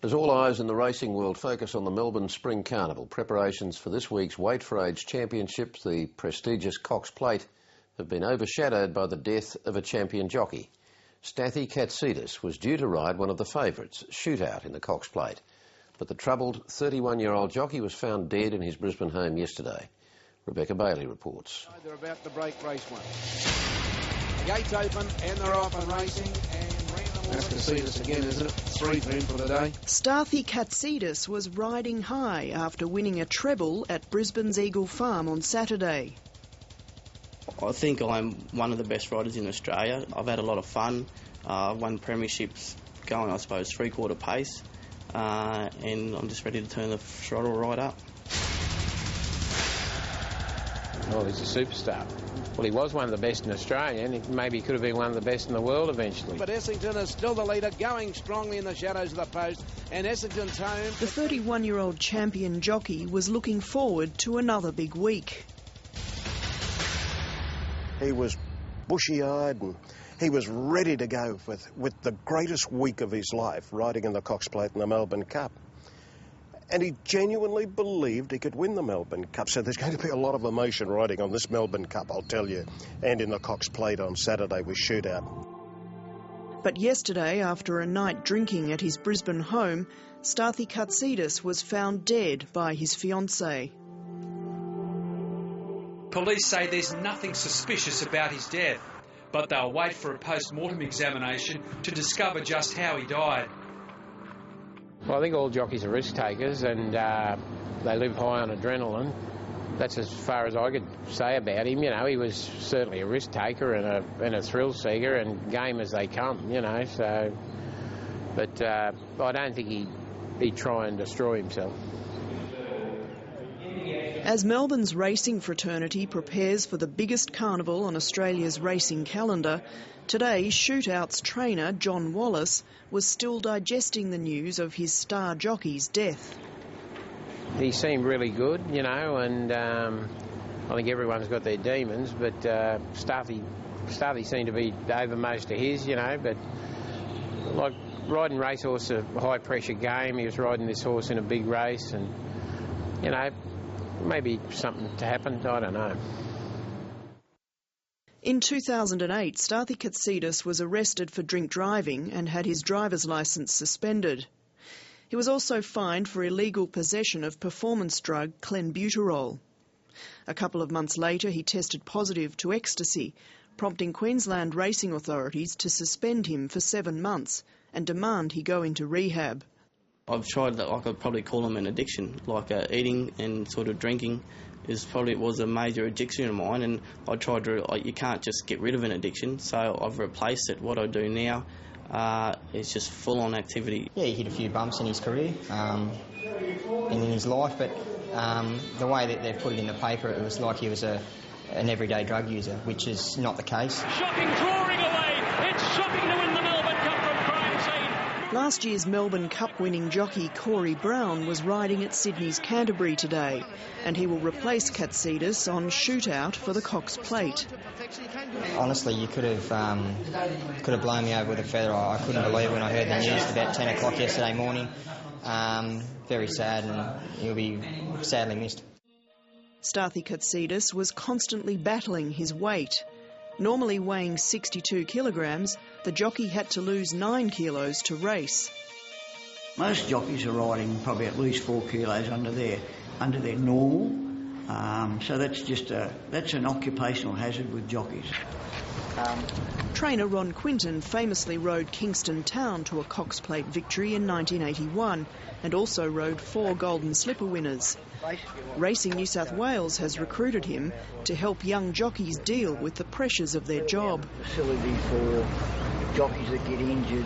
As all eyes in the racing world focus on the Melbourne Spring Carnival, preparations for this week's Weight for Age Championships, the prestigious Cox Plate, have been overshadowed by the death of a champion jockey. Stathi Katsidis was due to ride one of the favourites, Shootout, in the Cox Plate. But the troubled 31-year-old jockey was found dead in his Brisbane home yesterday. Rebecca Bailey reports. They're about to break race one. The gates open and they're off and racing, and that's Katsidis again, is it? 3 for him for the day. Stathi Katsidis was riding high after winning a treble at Brisbane's Eagle Farm on Saturday. I think I'm one of the best riders in Australia. I've had a lot of fun. I've won premierships going, I suppose, 3/4 pace, and I'm just ready to turn the throttle right up. Well, he's a superstar. Well, he was one of the best in Australia, and maybe he could have been one of the best in the world eventually. But Essington is still the leader, going strongly in the shadows of the post, and Essington's home. The 31-year-old champion jockey was looking forward to another big week. He was bushy-eyed and he was ready to go with the greatest week of his life, riding in the Cox Plate in the Melbourne Cup. And he genuinely believed he could win the Melbourne Cup. So there's going to be a lot of emotion riding on this Melbourne Cup, I'll tell you, and in the Cox Plate on Saturday with Shootout. But yesterday, after a night drinking at his Brisbane home, Stathi Katsidis was found dead by his fiancée. Police say there's nothing suspicious about his death, but they'll wait for a post-mortem examination to discover just how he died. Well, I think all jockeys are risk takers, and they live high on adrenaline. That's as far as I could say about him. You know, he was certainly a risk taker and a thrill seeker, and game as they come. You know, so. But I don't think he'd try and destroy himself. As Melbourne's racing fraternity prepares for the biggest carnival on Australia's racing calendar, today Shootout's trainer, John Wallace, was still digesting the news of his star jockey's death. He seemed really good, you know, and I think everyone's got their demons, but Stathi seemed to be over most of his, you know, but like riding racehorse, a high-pressure game, he was riding this horse in a big race, and, you know, maybe something to happen, I don't know. In 2008, Stathi Katsidis was arrested for drink driving and had his driver's licence suspended. He was also fined for illegal possession of performance drug clenbuterol. A couple of months later, he tested positive to ecstasy, prompting Queensland racing authorities to suspend him for 7 months and demand he go into rehab. I've tried that. I could probably call them an addiction, like eating and sort of drinking was a major addiction of mine, and I tried to. You can't just get rid of an addiction, so I've replaced it. What I do now is just full-on activity. Yeah, he hit a few bumps in his career and in his life, but the way that they've put it in the paper, it was like he was an everyday drug user, which is not the case. Shocking drawing away. It's shocking to win the Melbourne Cup from crime scene. Last year's Melbourne Cup-winning jockey Corey Brown was riding at Sydney's Canterbury today, and he will replace Katsidis on Shootout for the Cox Plate. Honestly, you could have blown me over with a feather. I couldn't believe when I heard the news about 10 o'clock yesterday morning. Very sad, and he'll be sadly missed. Stathi Katsidis was constantly battling his weight. Normally weighing 62 kilograms, the jockey had to lose 9 kilos to race. Most jockeys are riding probably at least 4 kilos under their normal, so that's an occupational hazard with jockeys. Trainer Ron Quinton famously rode Kingston Town to a Cox Plate victory in 1981 and also rode 4 Golden Slipper winners. Racing New South Wales has recruited him to help young jockeys deal with the pressures of their job. Facility for jockeys that get injured,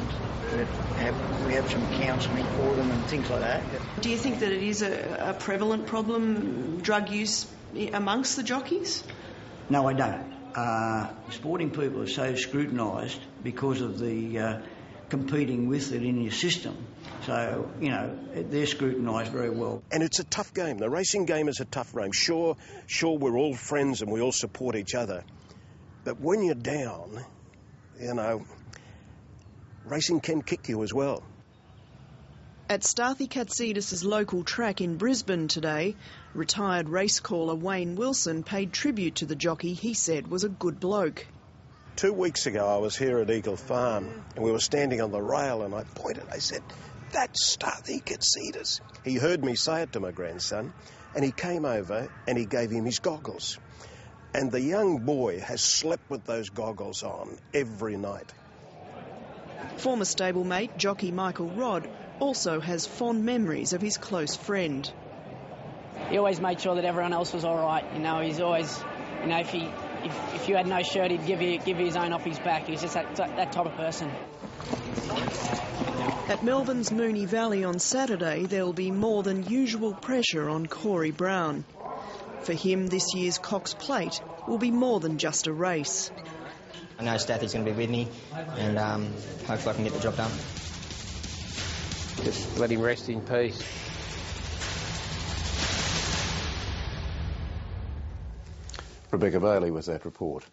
we have some counselling for them and things like that. Do you think that it is a prevalent problem, drug use, amongst the jockeys? No, I don't. Sporting people are so scrutinised because of the competing with it in your system. So, you know, they're scrutinised very well. And it's a tough game. The racing game is a tough game. Sure, we're all friends and we all support each other. But when you're down, you know, racing can kick you as well. At Stathi Katsidis' local track in Brisbane today, retired race caller Wayne Wilson paid tribute to the jockey he said was a good bloke. 2 weeks ago I was here at Eagle Farm and we were standing on the rail and I pointed, I said, "That's Stathi Katsidis." He heard me say it to my grandson and he came over and he gave him his goggles. And the young boy has slept with those goggles on every night. Former stablemate jockey Michael Rodd also has fond memories of his close friend. He always made sure that everyone else was all right. You know, he's always, you know, if you had no shirt, he'd give you his own off his back. He's just that type of person. At Melbourne's Moonee Valley on Saturday, there'll be more than usual pressure on Corey Brown. For him, this year's Cox Plate will be more than just a race. I know Stathy's going to be with me, and hopefully I can get the job done. Just let him rest in peace. Rebecca Bailey with that report.